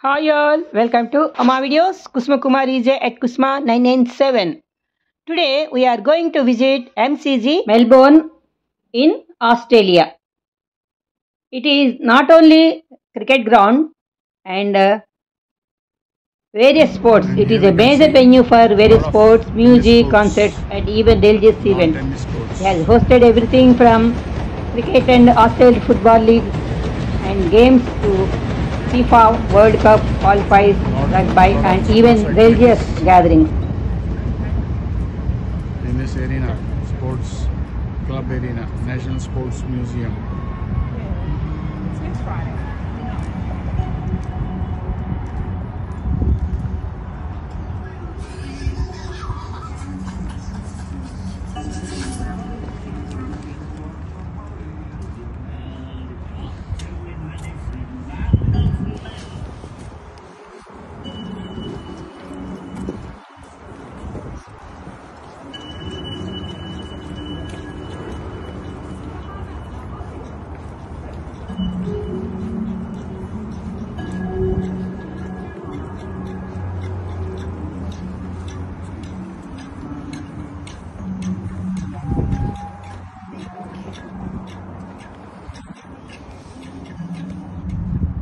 Hi all, welcome to Amma videos. Kusuma Kumari J at Kusuma 997. Today we are going to visit MCG Melbourne in Australia. It is not only cricket ground and various sports. It is a major venue for various sports, music, concerts and even religious events. It has hosted everything from cricket and Australian Football League and games to FIFA World Cup qualifiers, rugby and even religious gatherings. In this arena, sports club arena, National Sports Museum. It's next Friday.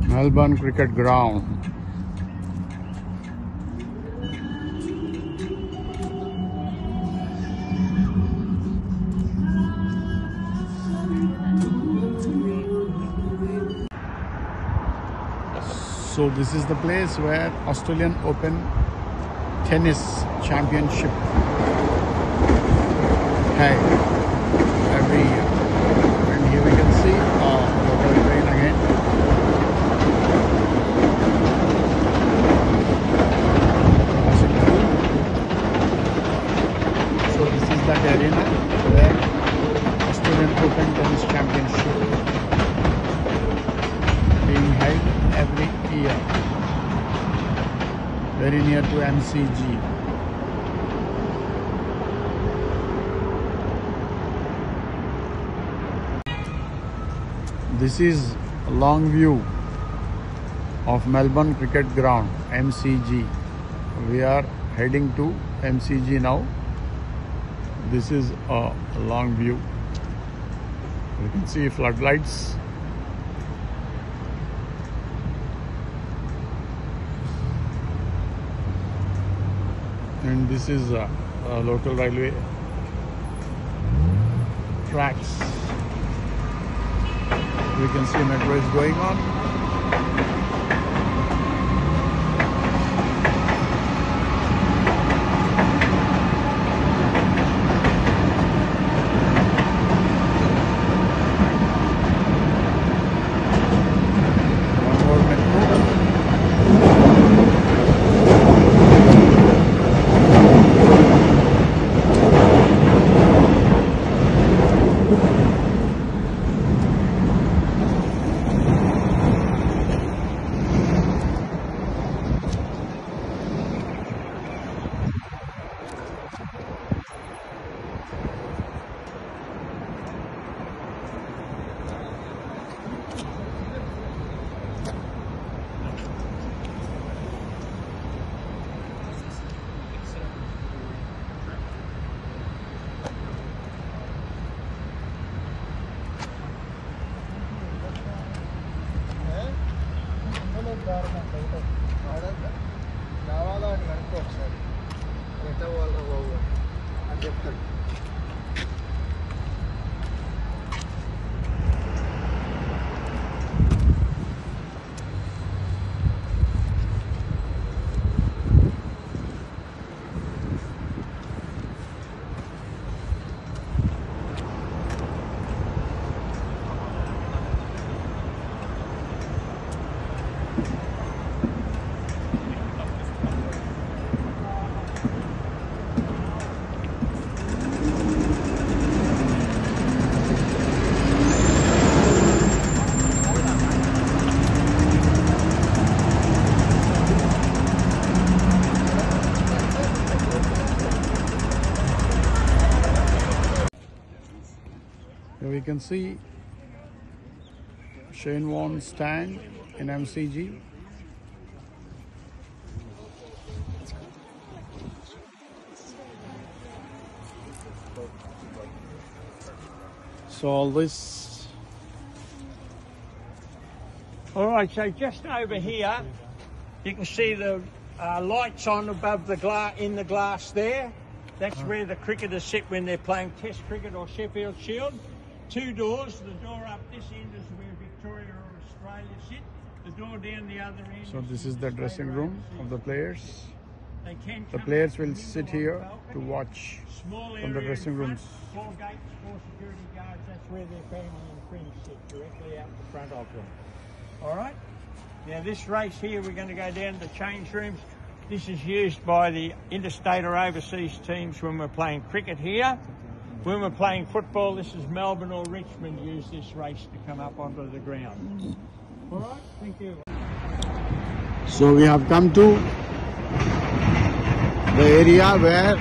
Melbourne Cricket Ground. So this is the place where Australian Open Tennis Championship held every year. And here we can see local train again. So this is that arena where Australian Open Tennis Championship being held every year, very near to MCG. This is a long view of Melbourne Cricket Ground, MCG. We are heading to MCG now. This is a long view. You can see floodlights. And this is a local railway tracks. We can see metro is going on. One more metro. Here we can see Shane Warne's stand in MCG. So all this. All right, so just over here, you can see the lights on above the in the glass there. That's where the cricketers sit when they're playing Test cricket or Sheffield Shield. 2 doors. The door up this end is where Victoria or Australia sit. The door down the other end. So this is the dressing room of the players. The The players will sit here to watch Small from the area dressing in front, rooms. 4 gates, 4 security guards. That's where their family and friends sit, directly out the front of them. All right. Now this race here, we're going to go down to the change rooms. This is used by the interstate or overseas teams when we're playing cricket here. When we're playing football, this is Melbourne or Richmond use this race to come up onto the ground. All right, thank you. So we have come to the area where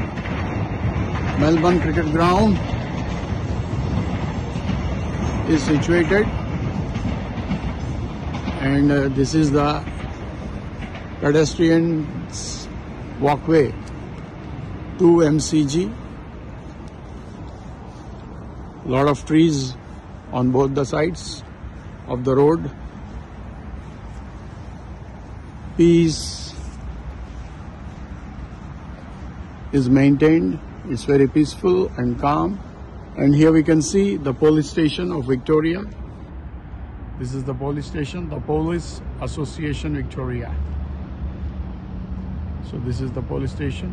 Melbourne Cricket Ground is situated, and this is the pedestrians walkway to MCG. A lot of trees on both the sides of the road. Peace is maintained. It's very peaceful and calm. And here we can see the police station of Victoria. This is the police station, the Police Association Victoria. So this is the police station.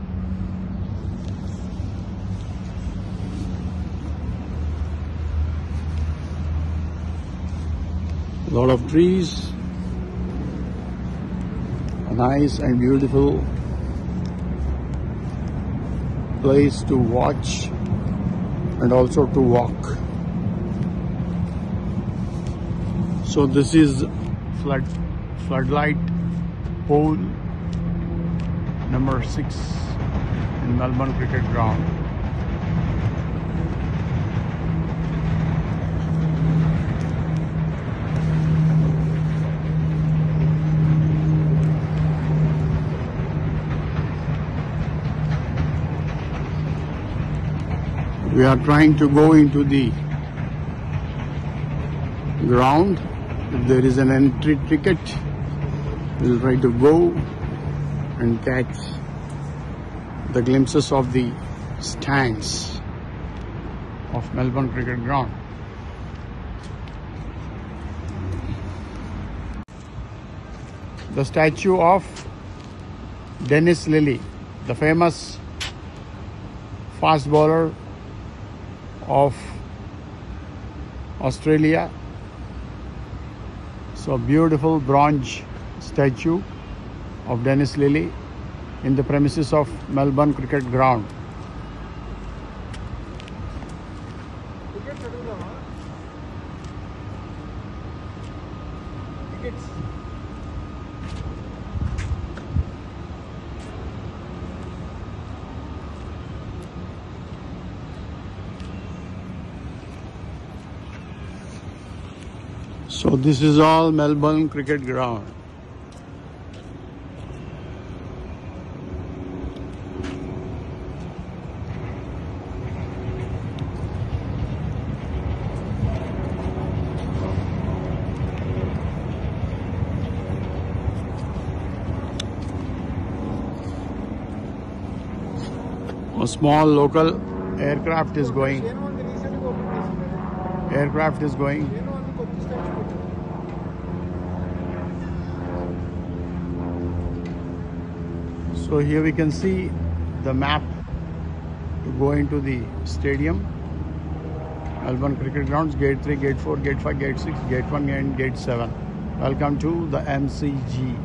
A lot of trees, a nice and beautiful place to watch and also to walk. So this is floodlight pole number 6 in Melbourne Cricket Ground. We are trying to go into the ground. If there is an entry ticket, we'll try to go and catch the glimpses of the stands of Melbourne Cricket Ground. The statue of Dennis Lillee, the famous fast bowler of Australia. So beautiful bronze statue of Dennis Lillee in the premises of Melbourne Cricket Ground. So this is all Melbourne Cricket Ground. A small local aircraft is going. Aircraft is going. So here we can see the map to go into the stadium. Melbourne Cricket Grounds, Gate 3, Gate 4, Gate 5, Gate 6, Gate 1 and Gate 7. Welcome to the MCG.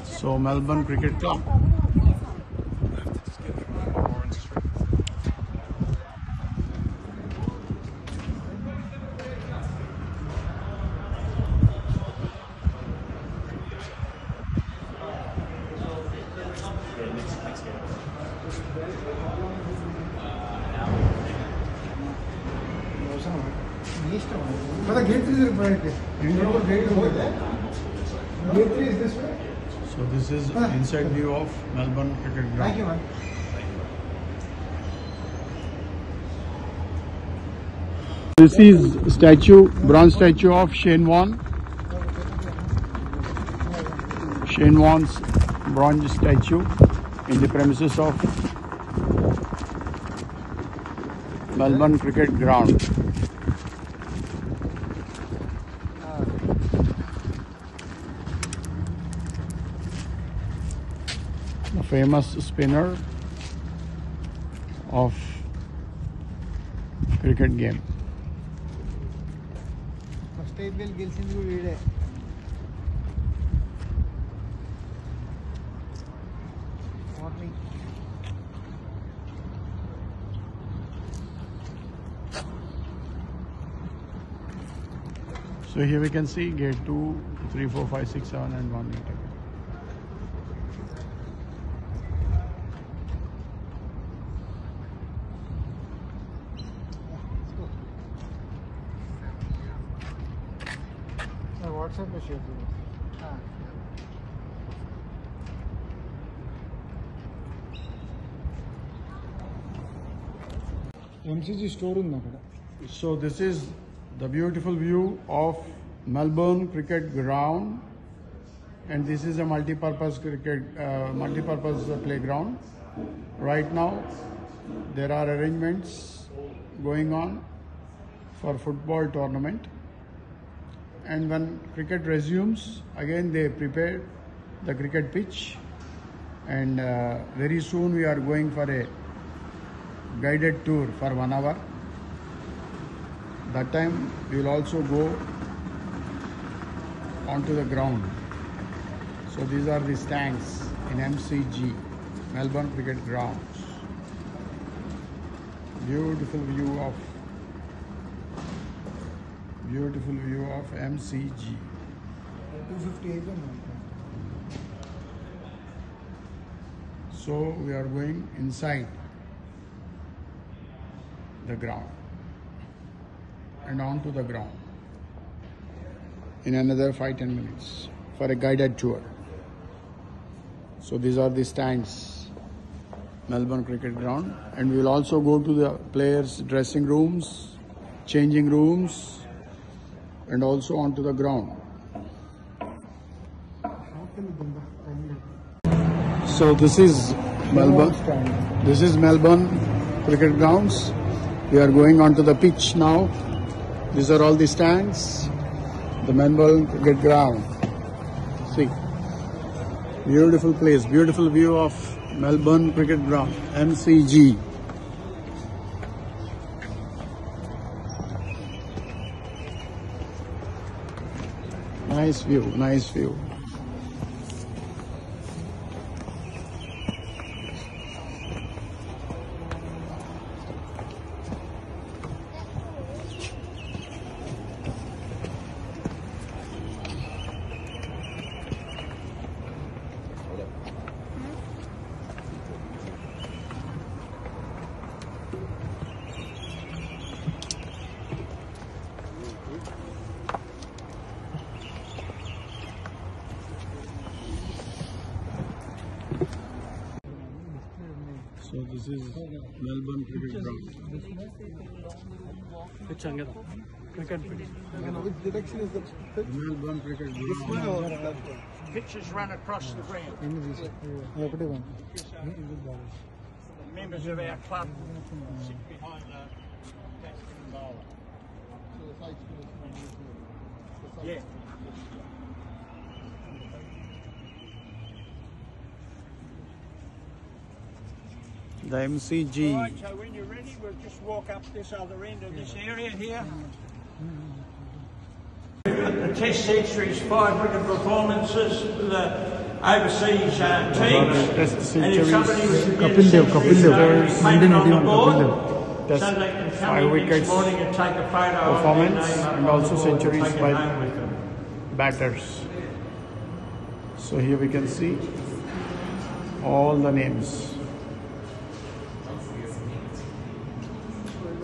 So Melbourne Cricket Club. So this is inside view of Melbourne cricket ground. This is bronze statue of Shane Warne. Shane Warne's bronze statue in the premises of Melbourne cricket ground. The famous spinner of cricket game. So here we can see gate 2, 3, 4, 5, 6, 7 and 1 meter. WhatsApp पे share करो। MCG store ఉంది అక్కడ. So this is the beautiful view of Melbourne cricket ground, and this is a multi-purpose playground. Right now there are arrangements going on for football tournament, and when cricket resumes again they prepare the cricket pitch, and very soon we are going for a guided tour for 1 hour. That time we will also go onto the ground. So these are the stands in MCG, Melbourne cricket grounds. Beautiful view of MCG. 258 So we are going inside the ground and onto the ground in another 5-10 minutes for a guided tour. So these are the stands, Melbourne cricket ground, and we will also go to the players' dressing rooms, changing rooms, and also onto the ground. So this is Melbourne. This is Melbourne cricket grounds. We are going onto the pitch now. These are all the stands, the Melbourne cricket ground. See, beautiful place, beautiful view of Melbourne cricket ground, MCG. Nice view, nice view. So this is Melbourne cricket ground. Cricket pitch. Which direction is the pitch? Melbourne cricket ground. Pitches run across the ground. ఒకటే one. Members of our club sit behind the batsman and bowler. Yeah. The MCG. Right, so when you're ready, we'll just walk up this other end of this area here. The test centuries, 5 wicket performances for the overseas teams. Test And if somebody was to get a Kapil Dev, painted on the board, Test so they can come 5 in next wickets morning and take a photo performance, of their name and up on also the board, centuries take it by home with them. batters. So here we can see all the names.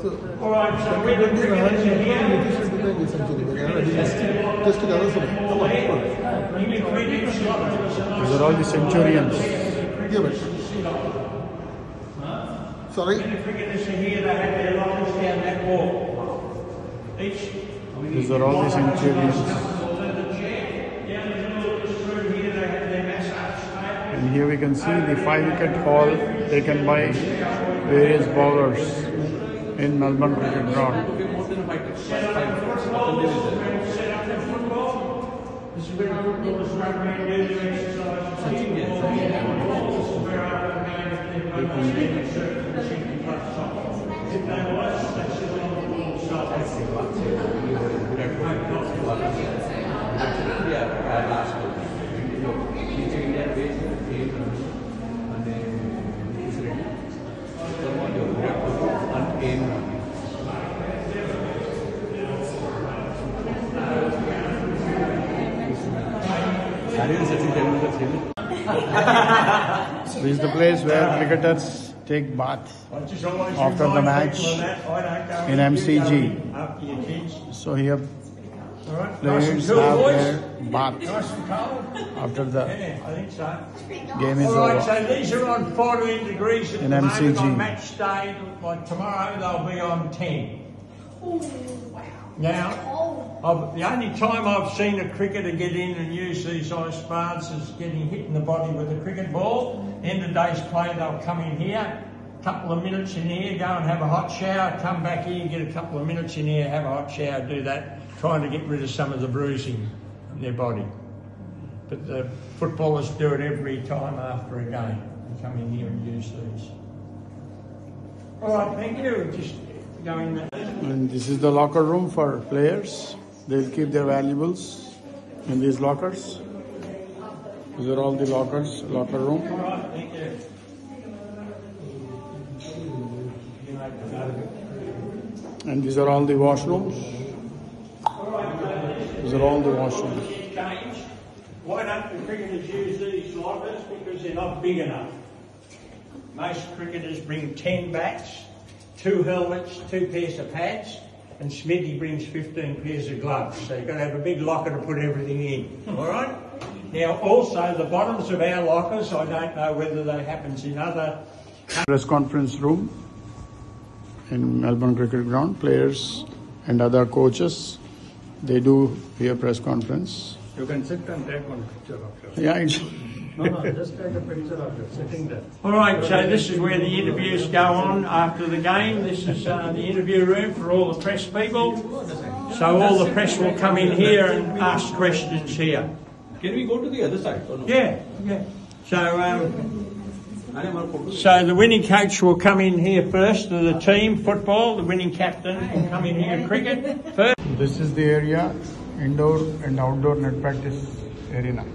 All right, so we're the cricketers are here. These are all the centurions. Sorry? The cricketers are here, they have their lockers down that wall. These are all the centurions. And here we can see the 5-wicket haul taken by various bowlers in Melbourne Cricket Ground. This is the place where cricketers take bath after the match in MCG. So here players have their bath after the game is All right, over. so these are on 14 degrees at In the moment MCG. on match day. Like tomorrow, they'll be on 10. Now, the only time I've seen a cricketer get in and use these ice baths is getting hit in the body with a cricket ball. End of day's play, they'll come in here, couple of minutes in here, go and have a hot shower, come back here, get a couple of minutes in here, have a hot shower, do that, trying to get rid of some of the bruising in their body. But the footballers do it every time after a game. They come in here and use these. All right, thank you. Just go in there. And this is the locker room for players. They'll keep their valuables in these lockers. These are all the lockers, locker room. All right, thank you. And these are all the washrooms. These are all the washrooms. Change. Why don't the cricketers use these lockers? Because they're not big enough. Most cricketers bring 10 bats, 2 helmets, 2 pairs of pads, and Smithy brings 15 pairs of gloves. So you've got to have a big locker to put everything in. All right? Now, also, the bottoms of our lockers, I don't know whether that happens in other... Press conference room in Melbourne Cricket Ground. Players and other coaches, they do here press conference. You can sit and take one picture of yourself. Yeah, it's No, just take a picture of you sitting there. All right, so this is where the interviews go on after the game. This is the interview room for all the press people. So all the press will come in here and ask questions here. Can we go to the other side? Or no? Yeah. So the winning coach will come in here first to the team, football. The winning captain will come in here, cricket, first. This is the area, indoor and outdoor net practice arena.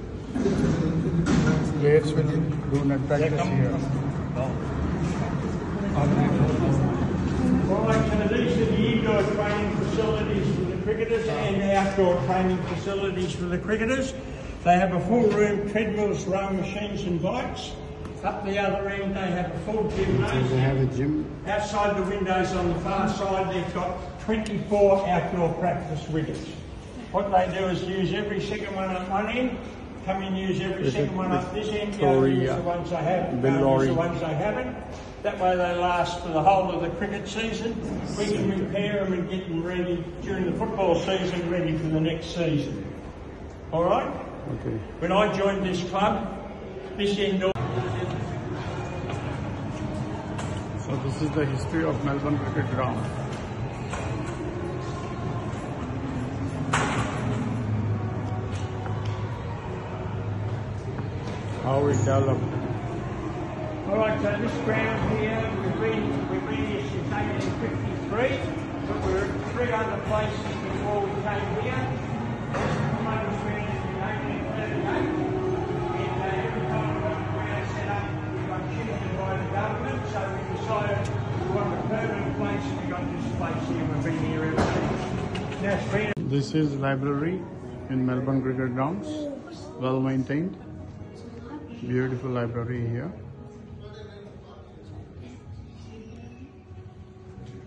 Players will do net practice here. All right, so these are the indoor training facilities for the cricketers and the outdoor training facilities for the cricketers. They have a full room, treadmills, rowing machines and bikes. Up the other end they have a full They gymnasium. have a gym. Outside the windows on the far side they've got 24 outdoor practice wickets. What they do is use every second one at one end, come in use every second one up this end, go and use the ones they have, go and use the ones they haven't. That way they last for the whole of the cricket season. We can repair them and get them ready during the football season, ready for the next season. All right? Okay. When I joined this club, this indoor... So this is the history of Melbourne Cricket Ground. How it developed. All right, so this ground here, we've been here since 1853, but we're at 3 other places before we came here. This one was founded in 1838, and every time we got the ground set up, we got cheated by the government, so we decided we want a permanent place, and we got this place here. We've been here ever since. Now it's been This is library in Melbourne Cricket Grounds, well maintained. Beautiful library here.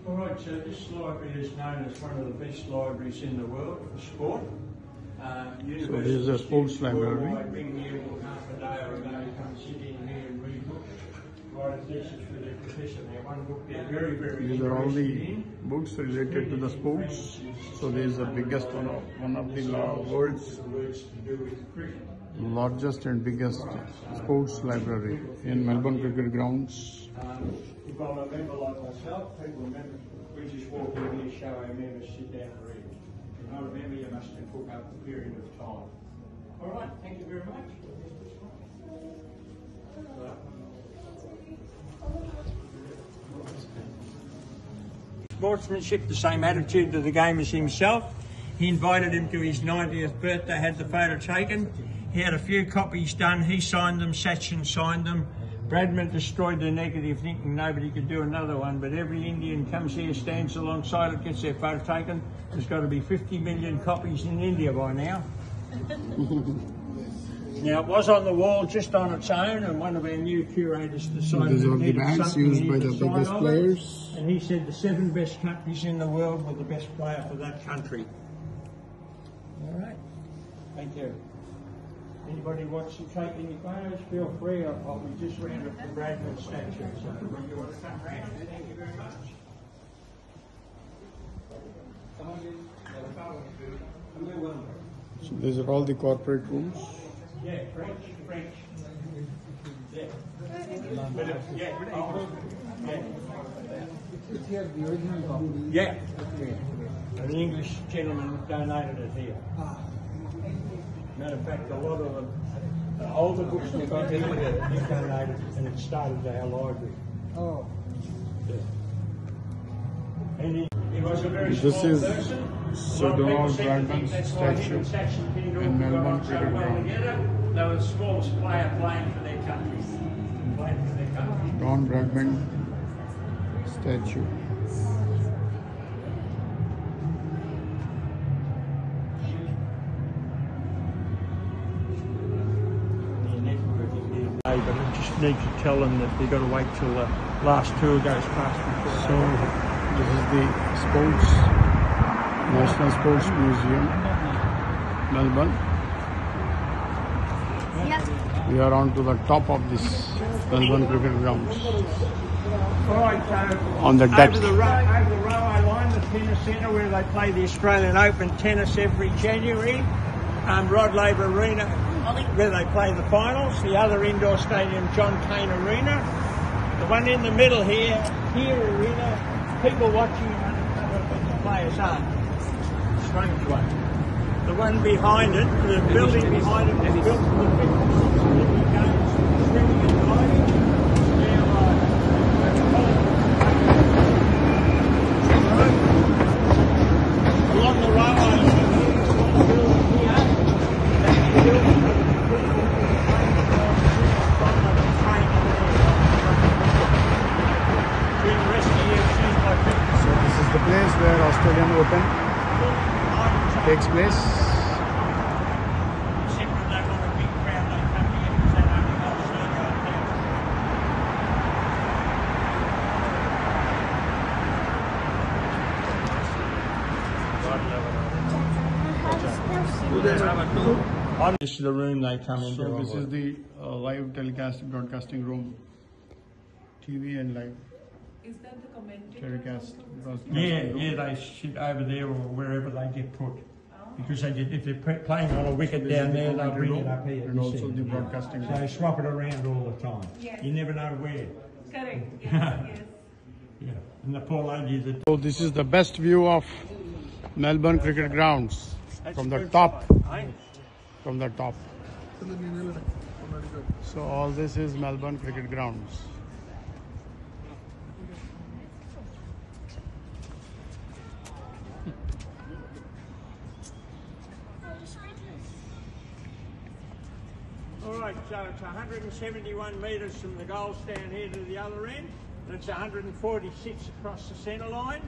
All right, so this library is known as one of the best libraries in the world for sport. So this is a sports library. I bring here half a day or a day, come sit in here and read books. Write a thesis for their professor. Now, one book they're very, very These are all the interested in. books related to the sports. So this is the biggest one of the world's largest and biggest sports library in Melbourne Cricket Grounds. If I'm a member like myself, people remember, we just walk in here, show our members, sit down and read. If you're not a member, you must book up a period of time. All right, thank you very much. Sportsmanship, the same attitude to the game as himself. He invited him to his 90th birthday, had the photo taken. He had a few copies done, he signed them, Sachin signed them. Bradman destroyed the negative, thinking nobody could do another one, but every Indian comes here, stands alongside it, gets their photo taken. There's got to be 50 million copies in India by now. Now, it was on the wall just on its own, and one of our new curators decided These are to the bands used by the biggest players. and he said the 7 best countries in the world were the best player for that country. All right. Thank you. Anybody wants to take any photos, feel free. We just round up the Bradman statue. So if you want to come round, thank you very much. So these are all the corporate rooms. Yeah, French. Yeah. Yeah. An English gentleman donated it here. Matter of fact, a lot of them, older books we've got here, he donated and it started our library. Oh. Yeah. And he was a very This small is person. Sir A lot of people Donald seem to think Bradman's that's why he and statue Sachin Tendulkar in got Melbourne on so Cricket well Ground. together. They were the smallest player playing for their country. Playing for their country. Don Bradman statue. But I just need to tell them that they've got to wait till the last tour goes past before. So this is the National Sports Museum, Melbourne. We are on to the top of this Melbourne Cricket Grounds. All right, so On the deck. over the railway line, the tennis centre where they play the Australian Open tennis every January. Rod Laver Arena, where they play the finals. The other indoor stadium, John Cain Arena. The one in the middle here arena, people watching what the players are. Strange one. The one behind it, the building behind it was built for the 50s Olympic Games, swimming and diving. Along the railway line, building here, that building during the rest of the year, she's like So this is the place where Australian Open takes place. except when they want a big crowd, they come here because they don't have a circle up there. This is the room they come into. So this is the live broadcasting room. TV and live Is that the commentator? telecast broadcasting Yeah, room. yeah, they sit over there or wherever they get put. Because they get, if they're playing on a wicket down there, they'll bring it up here. And you also see. the broadcasting So room. they swap it around all the time. Yes. You never know where. Correct. Yes. Yeah. And the poor lady that So this is the best view of Melbourne Cricket Grounds from the good top. spot, eh? From the top. So all this is Melbourne Cricket Grounds. All right, so it's 171 metres from the goal stand here to the other end, and it's 146 across the centre line.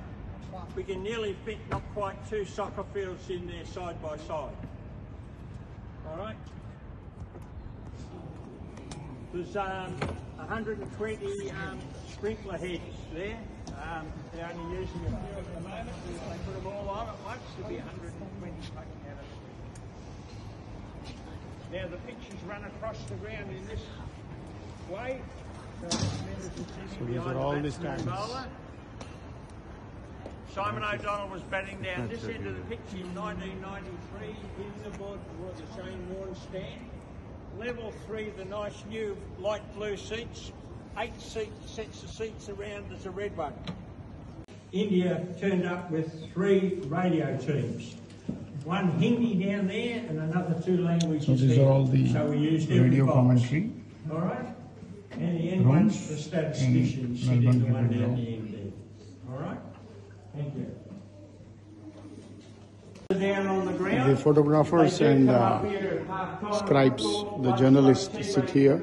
We can nearly fit not quite 2 soccer fields in there side by side. All right. There's 120 sprinkler heads there. They're only using a few at the moment. If they put them all on at once, there'll be 120 fucking out of it. Now the pitches run across the ground in this way. So these are all the stands. Simon O'Donnell was batting down this end of the pitch in 1993 in the board for the Shane Warne stand. Level 3, the nice new light blue seats. 8 sets of seats around, there's a red one. India turned up with 3 radio teams. One Hindi down there and another 2 languages. So these are all the we used radio commentary. All right. And the end one's the statisticians sitting the one down the end there. All right. Thank you. Down on the ground. The photographers and scribes, the journalists sit here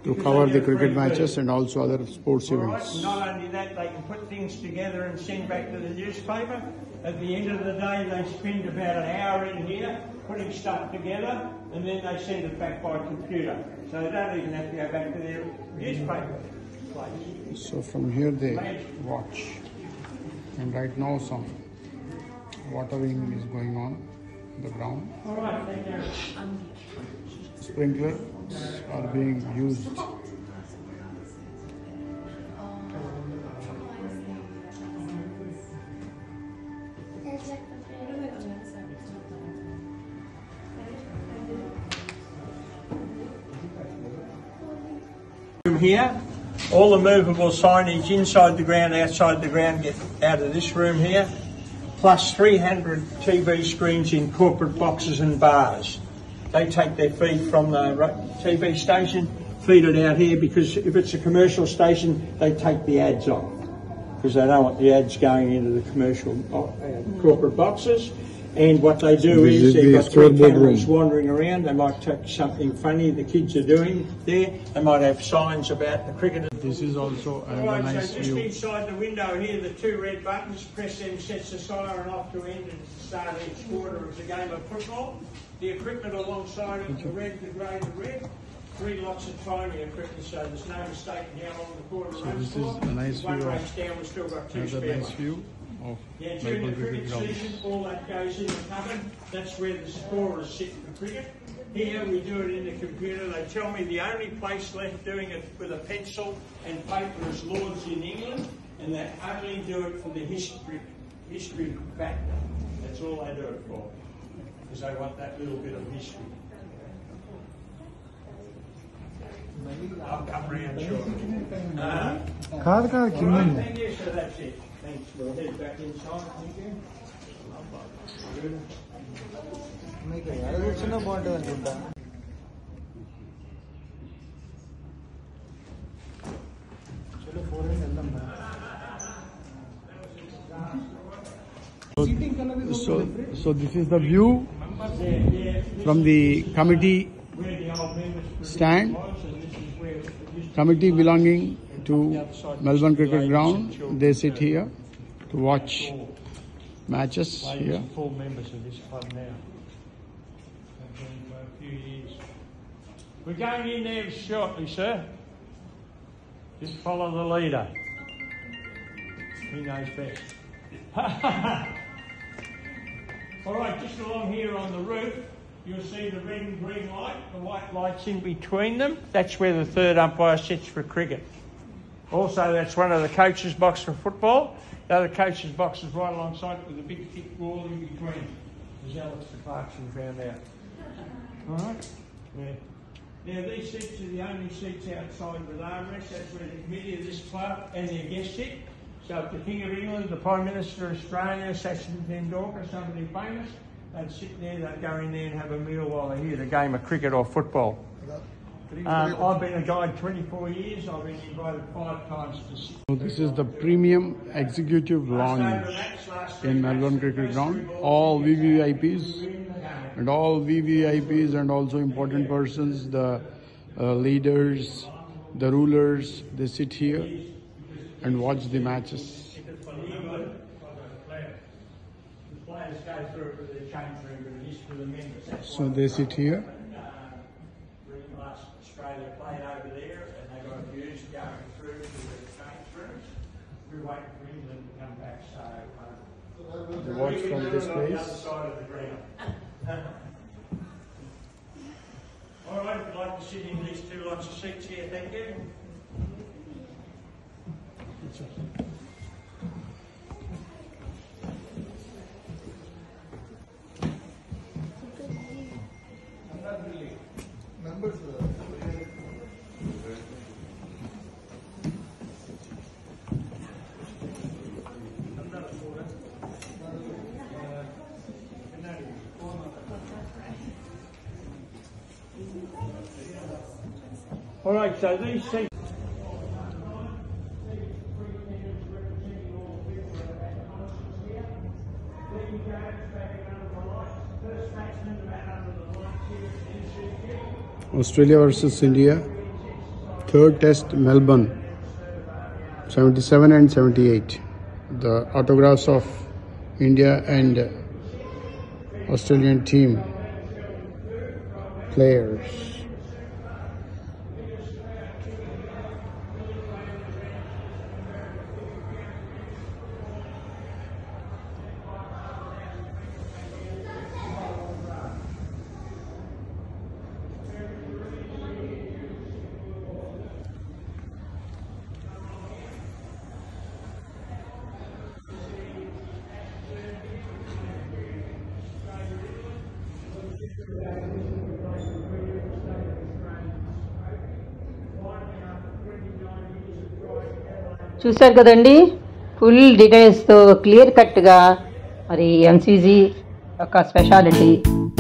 to cover the cricket matches and also other sports events. Not only that, they can put things together and send back to the newspaper. At the end of the day, they spend about an hour in here putting stuff together, and then they send it back by computer. So they don't even have to go back to their newspaper place. So from here they watch. And right now some watering is going on the ground. All right, thank you. Sprinklers are being used. From here, all the movable signage inside the ground, outside the ground get out of this room here, plus 300 TV screens in corporate boxes and bars. They take their feed from the TV station, feed it out here, because if it's a commercial station, they take the ads off, because they don't want the ads going into the commercial corporate boxes. And what they do is they've got 3 cameras wandering around. They might take something funny the kids are doing there. They might have signs about the cricket. This is also a nice so view. just inside the window here, the 2 red buttons, press them, sets the siren off to end at the start of each quarter. It's a game of football. The equipment alongside it, the red, the grey, the red. 3 lots of timing equipment, so there's no mistake in how long the quarter runs for. This is a nice view. 1 race down, we've still got 2 spare ones. View of during the cricket season, all that goes in the cupboard. That's where the scorers sit for cricket. Here we do it in the computer. They tell me the only place left doing it with a pencil and paper is Lords in England, and they only do it for the history factor. That's all they do it for, because they want that little bit of history. I'll come round shortly. Thank you, so that's it. Thanks. We'll head back inside. Thank you. So this is the view from the committee stand. Committee belonging to Melbourne Cricket Ground. They sit here to watch matches here. Full members of this club now. I've been for a few years. We're going in there shortly, sir. Just follow the leader. He knows best. All right, just along here on the roof, you'll see the red and green light, the white light's in between them. That's where the third umpire sits for cricket. Also, that's one of the coaches' box for football. The other coaches' box is right alongside it with a big thick wall in between, as Alex the Clarkson found out. All right? Yeah. Now, these seats are the only seats outside with armrests. That's where the committee of this club and their guests sit. So if the King of England, the Prime Minister of Australia, Sachin Tendulkar, somebody famous, they'd sit there, they'd go in there and have a meal while they hear the game of cricket or football. I've been a guide 24 years. I've been invited 5 times to sit. So this is the premium executive lounge in Melbourne Cricket Ground. All VVIPs and all VVIPs and also important persons, the leaders, the rulers, they sit here and watch the matches. So they sit here. Australia played over there, and they got a fuse going through to the change rooms. We're waiting for England to come back, so You watch from this on the other place. side of the ground. All right, if you'd like to sit in these two lots of seats here, thank you. Members. All right, so these seats. Australia versus India, third test, Melbourne, 77 and 78. The autographs of India and Australian team players. చూశారు కదండి, full డీటెయిల్స్తో clear కట్గా మరి MCG యొక్క speciality.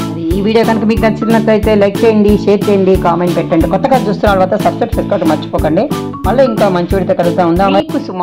మరి ఈ video కనుక మీకు నచ్చినట్లయితే లైక్ చేయండి, షేర్ చేయండి, కామెంట్ పెట్టండి. కొత్తగా చూస్తున్న తర్వాత సబ్స్క్రైబ్ చేసుకోవడం మర్చిపోకండి. మళ్ళీ ఇంకా మంచి వీడియోతో కలుద్దాం. ఉందా కుసుమ.